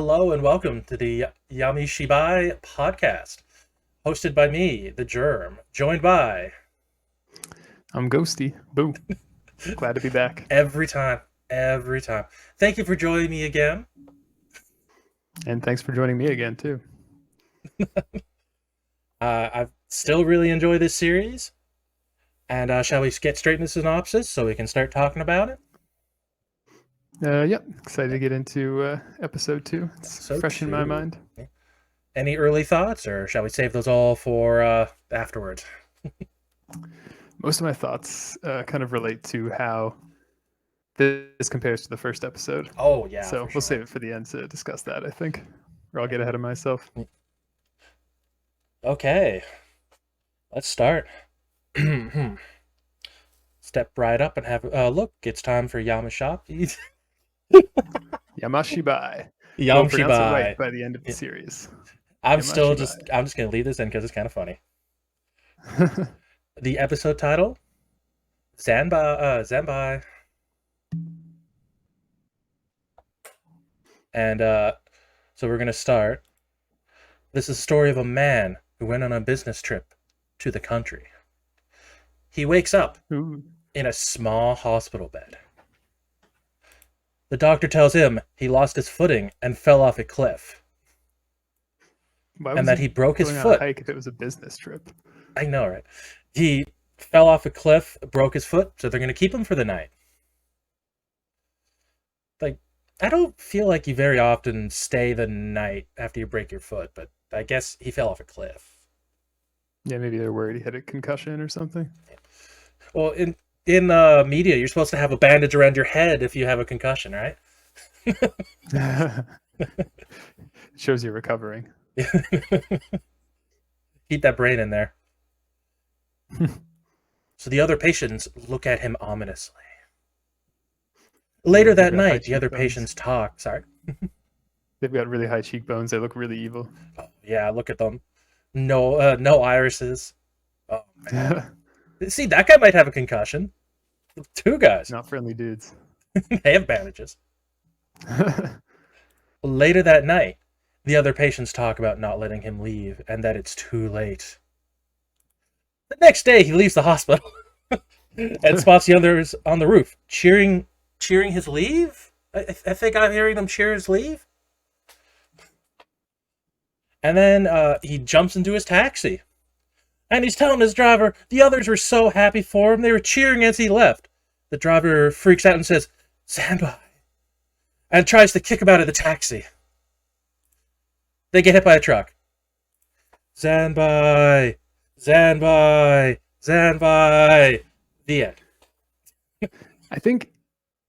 Hello and welcome to the YAMISHIBAI podcast, hosted by me, the Germ, joined by I'm Ghosty. Boo. Glad to be back. every time, every time. Thank you for joining me again. And thanks for joining me again, too. I still really enjoy this series, and shall we get straight into the synopsis so we can start talking about it? Yep. Excited to get into episode 2. It's So fresh in my mind. Any early thoughts, or shall we save those all for afterwards? Most of my thoughts kind of relate to how this compares to the first episode. Oh, yeah. So we'll save it for the end to discuss that, I think. Or I'll get ahead of myself. Okay, let's start. Step right up and have look. It's time for Yamashibai. YAMISHIBAI. We'll pronounce it right by the end of the series. I'm YAMISHIBAI. just gonna leave this in because it's kind of funny. The episode title, Zanbai. And so we're gonna start. This is a story of a man who went on a business trip to the country. He wakes up Ooh. in a small hospital bed. The doctor tells him he lost his footing and fell off a cliff, and that he broke his going on foot. a hike if it was a business trip? I know, right? He fell off a cliff, broke his foot, so they're going to keep him for the night. Like, I don't feel like you very often stay the night after you break your foot, but I guess he fell off a cliff. Yeah, maybe they're worried he had a concussion or something. Well, in media, you're supposed to have a bandage around your head if you have a concussion, right? Shows you're recovering. Keep that brain in there. So the other patients look at him ominously. Later that night, the other patients talk. Sorry. They've got really high cheekbones. They look really evil. Oh, yeah, look at them. No irises. Oh, man. See, that guy might have a concussion. 2 guys. Not friendly dudes. They have bandages. Later that night, the other patients talk about not letting him leave and that it's too late. The next day, he leaves the hospital and spots the others on the roof, cheering his leave? I think I'm hearing them cheer his leave. And then he jumps into his taxi. And he's telling his driver the others were so happy for him, they were cheering as he left. The driver freaks out and says, "Zanbai," and tries to kick him out of the taxi. They get hit by a truck. Zanbai, Zanbai, Zanbai. The end. I think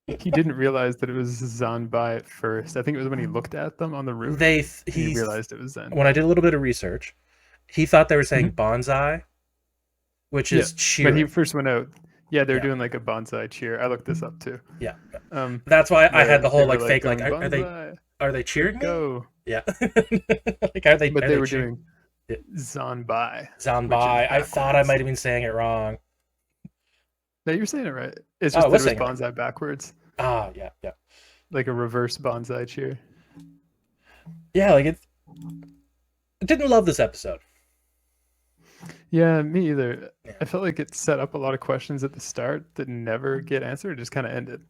he didn't realize that it was Zanbai at first. I think it was when he looked at them on the roof. He realized it was Zen. When I did a little bit of research, he thought they were saying bonsai, which is cheering. But he first went out. Yeah, they're doing like a bonsai cheer. I looked this up too. Yeah. That's why I had the whole like fake like are they cheering me? Go. Yeah. Like are they? But are they they were cheering? doing Zanbai. Zanbai. I thought I might have been saying it wrong. No, you're saying it right. It's just that it was bonsai backwards. Ah, yeah. Like a reverse bonsai cheer. Yeah, like I didn't love this episode. Yeah, me either. Yeah. I felt like it set up a lot of questions at the start that never get answered. It just kind of ended.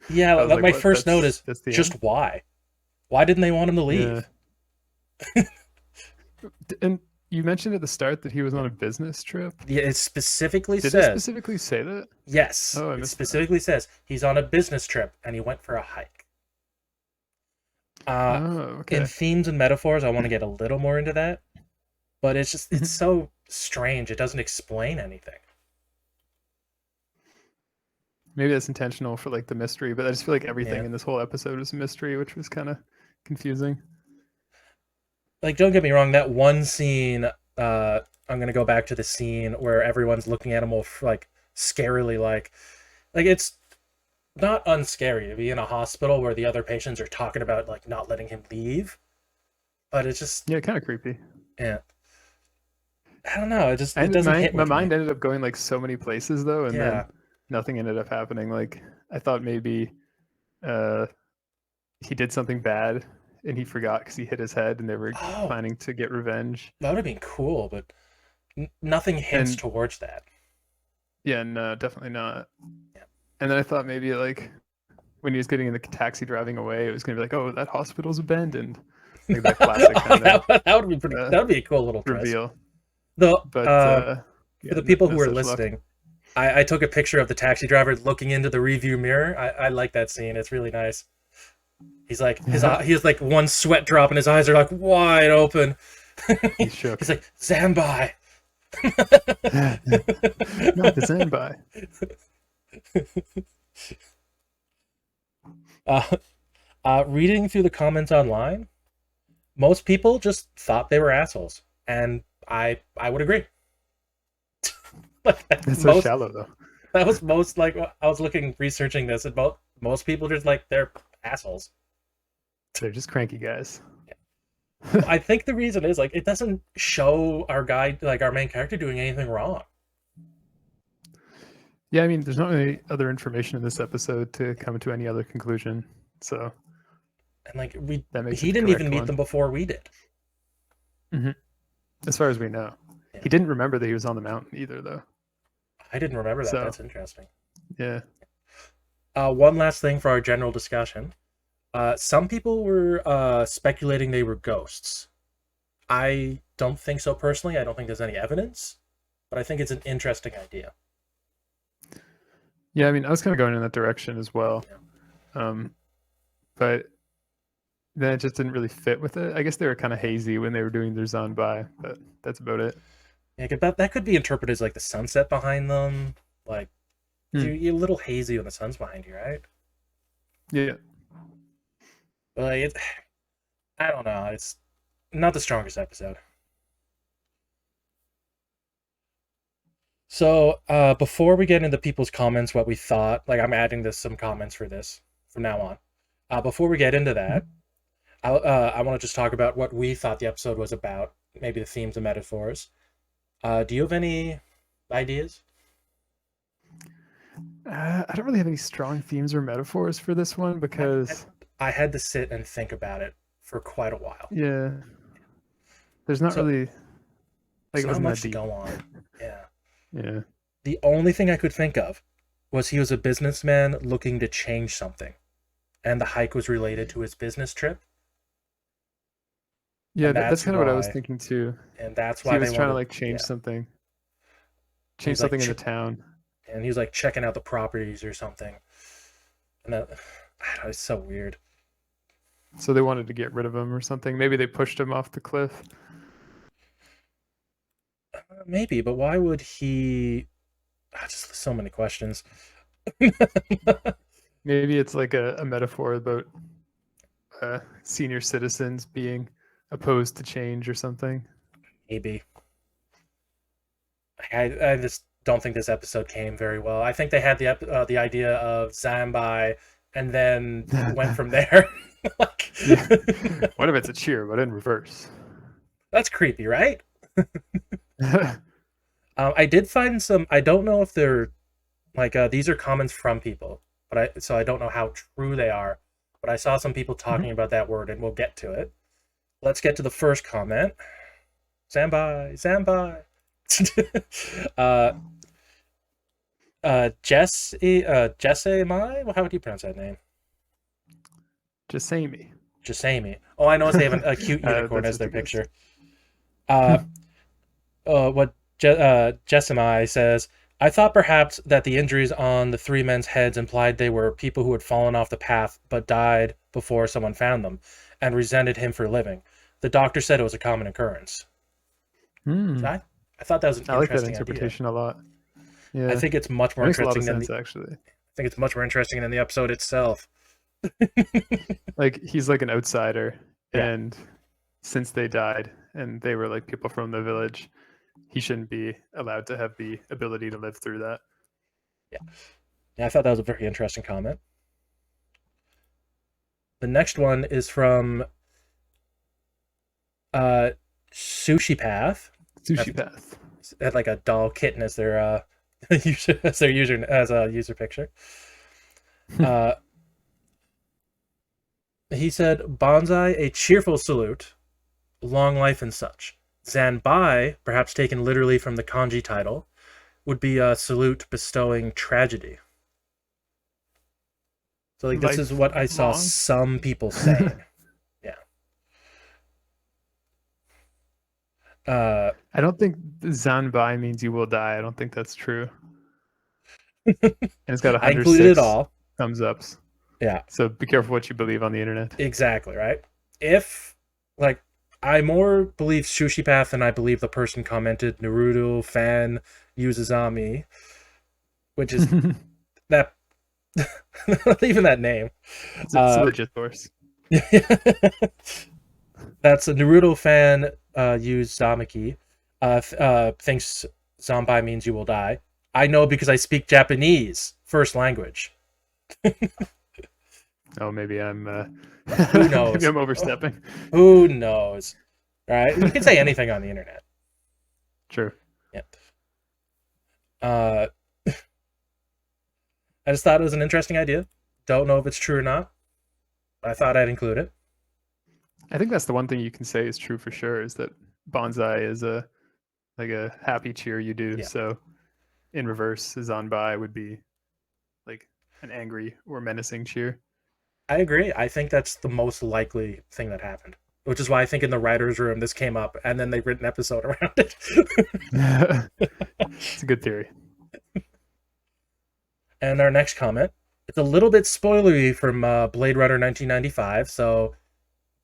Yeah, like, my first note is just end? Why? Why didn't they want him to leave? Yeah. And you mentioned at the start that he was on a business trip. Yeah, it specifically says. Did it specifically say that? Yes. Oh, it specifically says he's on a business trip and he went for a hike. Okay. In themes and metaphors, I want to get a little more into that, but it's just it's so strange. It doesn't explain anything. Maybe that's intentional for like the mystery, but I just feel like everything in this whole episode was a mystery, which was kind of confusing. Like, don't get me wrong, that one scene, I'm going to go back to the scene where everyone's looking at him all, like, scarily, like, it's not unscary to be in a hospital where the other patients are talking about, like, not letting him leave, but it's just... Yeah, kind of creepy. Yeah. I don't know, it doesn't hit my mind ended up going, like, so many places, though, and then nothing ended up happening. Like, I thought maybe he did something bad and he forgot because he hit his head, and they were planning to get revenge. That would have been cool, but nothing hints towards that. Yeah, no, definitely not. Yeah. And then I thought maybe like when he was getting in the taxi driving away, it was gonna be like, oh, that hospital's abandoned. Like that classic kind of that would be pretty. That would be a cool little reveal. Though, But for the people who are listening, I took a picture of the taxi driver looking into the review mirror. I like that scene. It's really nice. He's like he has like one sweat drop, and his eyes are like wide open. He's shook. He's like, Zanbai. Not the Zanbai. Reading through the comments online, most people just thought they were assholes, and I would agree. That's so shallow, though. That was most like I was researching this, and most people just like they're assholes. They're just cranky guys. Yeah. I think the reason is like it doesn't show our guy, like our main character, doing anything wrong. Yeah, I mean, there's not any other information in this episode to come to any other conclusion. So, and like he didn't even meet them before we did. Mm-hmm. As far as we know, yeah. He didn't remember that he was on the mountain either, though. I didn't remember that. So, that's interesting. Yeah. One last thing for our general discussion. Some people were speculating they were ghosts. I don't think so personally. I don't think there's any evidence, but I think it's an interesting idea. Yeah, I mean, I was kind of going in that direction as well. Yeah. But then it just didn't really fit with it. I guess they were kind of hazy when they were doing their Zanbai, but that's about it. Yeah, that could be interpreted as like the sunset behind them. Like, you're a little hazy when the sun's behind you, right? Yeah. But like, I don't know. It's not the strongest episode. So, before we get into people's comments, what we thought, like I'm adding some comments for this from now on. Before we get into that, I want to just talk about what we thought the episode was about, maybe the themes and metaphors. Do you have any ideas? I don't really have any strong themes or metaphors for this one because I had to sit and think about it for quite a while. Yeah. There's not really like not much to go on. Yeah. Yeah. The only thing I could think of was he was a businessman looking to change something, and the hike was related to his business trip. Yeah, that's kind of what I was thinking too. And that's why he was trying to like change something. Change something in the town. And he was like checking out the properties or something. And that, I don't know, it's so weird. So they wanted to get rid of him or something. Maybe they pushed him off the cliff. Maybe, but why would he? Just so many questions. Maybe it's like a metaphor about senior citizens being opposed to change or something. Maybe. I just don't think this episode came very well. I think they had the idea of Zanbai and then went from there. Like... What if it's a cheer, but in reverse? That's creepy, right? I did find some. I don't know if they're like these are comments from people, but I don't know how true they are. But I saw some people talking about that word, and we'll get to it. Let's get to the first comment. Zanbai. Jesse, how would you pronounce that name? Jasami. Oh, I know they have a cute unicorn as their picture. What Jessamai says, I thought perhaps that the injuries on the three men's heads implied they were people who had fallen off the path but died before someone found them and resented him for living. The doctor said it was a common occurrence. So I thought that was an interesting I like that interpretation idea. A lot. Yeah, I think it's much more interesting than actually. I think it's much more interesting than the episode itself. Like he's like an outsider, and since they died and they were like people from the village, he shouldn't be allowed to have the ability to live through that. Yeah, I thought that was a very interesting comment. The next one is from Sushi Path. Had like a doll kitten as their user picture. He said, Bonsai, a cheerful salute, long life and such. Zanbai, perhaps taken literally from the kanji title, would be a salute bestowing tragedy. So, like, this is Life what I saw long. some people saying. Yeah. Uh, I don't think Zanbai means you will die. I don't think that's true. And it's got I included it 106 all. thumbs ups. Yeah, So be careful what you believe on the internet. exactly, right? If, like, I more believe Sushi Path than I believe the person commented Naruto fan Yuzuzami, which is that, even that name. It's a legit source. That's a Naruto fan, Yuzamaki, thinks Zanbai means you will die. I know because I speak Japanese, first language. Oh, maybe I'm Who knows? maybe I'm overstepping. Who knows? Right? You can say anything on the internet. True. Yeah. I just thought it was an interesting idea. Don't know if it's true or not. I thought I'd include it. I think that's the one thing you can say is true for sure is that bonsai is a happy cheer you do. Yeah. So in reverse, Zanbai would be like an angry or menacing cheer. I agree. I think that's the most likely thing that happened, which is why I think in the writer's room this came up, and then they wrote an episode around it. It's a good theory. And our next comment, it's a little bit spoilery from Blade Runner 1995. So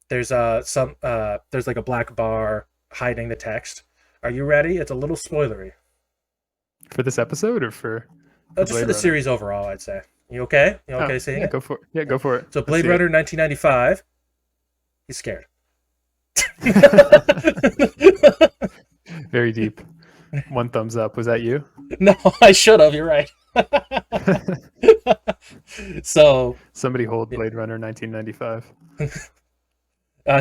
there's there's like a black bar hiding the text. Are you ready? It's a little spoilery. For this episode or for Just Blade for the Runner? series overall, I'd say. You okay? You okay seeing yeah, it? go for it. Yeah, go for it. So Let's Blade see Runner 1995. He's scared. it. Very deep. One thumbs up. Was that you? No, I should have. You're right. So Somebody hold Blade Runner 1995.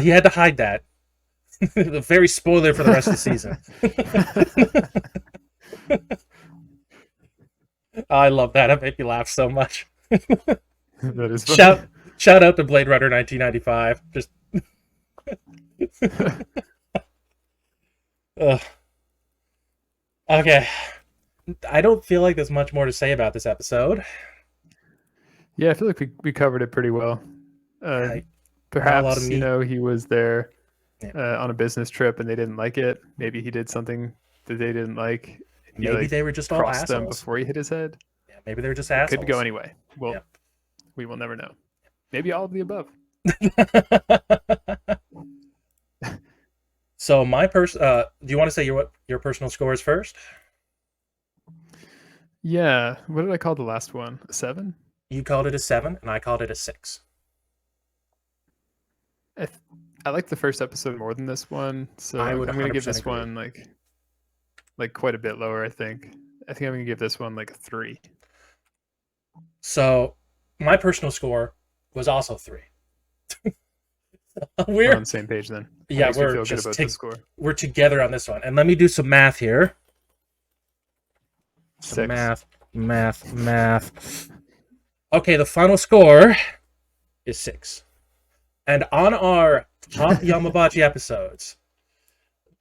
he had to hide that. The very spoiler for the rest of the season. I love that. It made me laugh so much. That is funny. Shout out to Blade Runner 1995. Just Ugh. Okay. I don't feel like there's much more to say about this episode. Yeah, I feel like we covered it pretty well. Not a lot of Perhaps, meat. he was there Yeah. on a business trip and they didn't like it. Maybe he did something that they didn't like. And he, Maybe they were just all crossed them assholes. before he hit his head. Yeah, maybe they were just It assholes. could go anyway. Well, Yeah. we will never know. Maybe all of the above. So my do you want to say your personal scores first? Yeah. What did I call the last one? A 7? You called it a 7, and I called it a 6. I like the first episode more than this one, so I I'm would going to give 100% this agree. one like quite a bit lower. I think I'm going to give this one like a 3. So my personal score was also 3. We're on the same page then. Yeah, Makes me we're feel good just about the score. we're together on this one. And let me do some math here. Some 6. math. Okay, the final score is 6. And on our top Yamabachi episodes,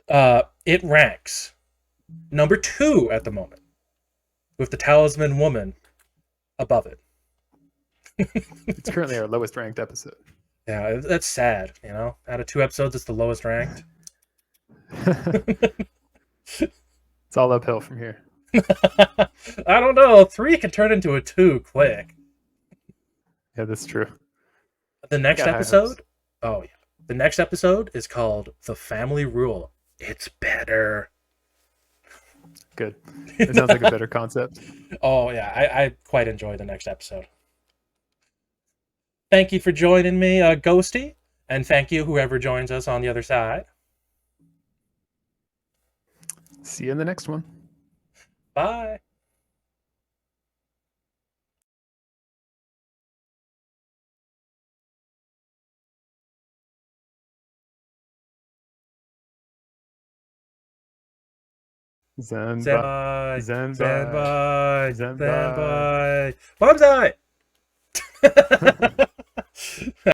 it ranks number 2 at the moment, with the Talisman Woman above it. It's currently our lowest ranked episode. Yeah, that's sad, Out of 2 episodes, it's the lowest ranked. It's all uphill from here. I don't know. 3 can turn into a 2 quick. Yeah, that's true. The next Got high episode? hopes. Oh, yeah. The next episode is called The Family Rule. It's better. Good. It sounds like a better concept. Oh, yeah. I quite enjoy the next episode. Thank you for joining me, Ghosty. And thank you, whoever joins us on the other side. See you in the next one. Bye. Zanbai. Zanbai. Zanbai. Zanbai. Bonsai!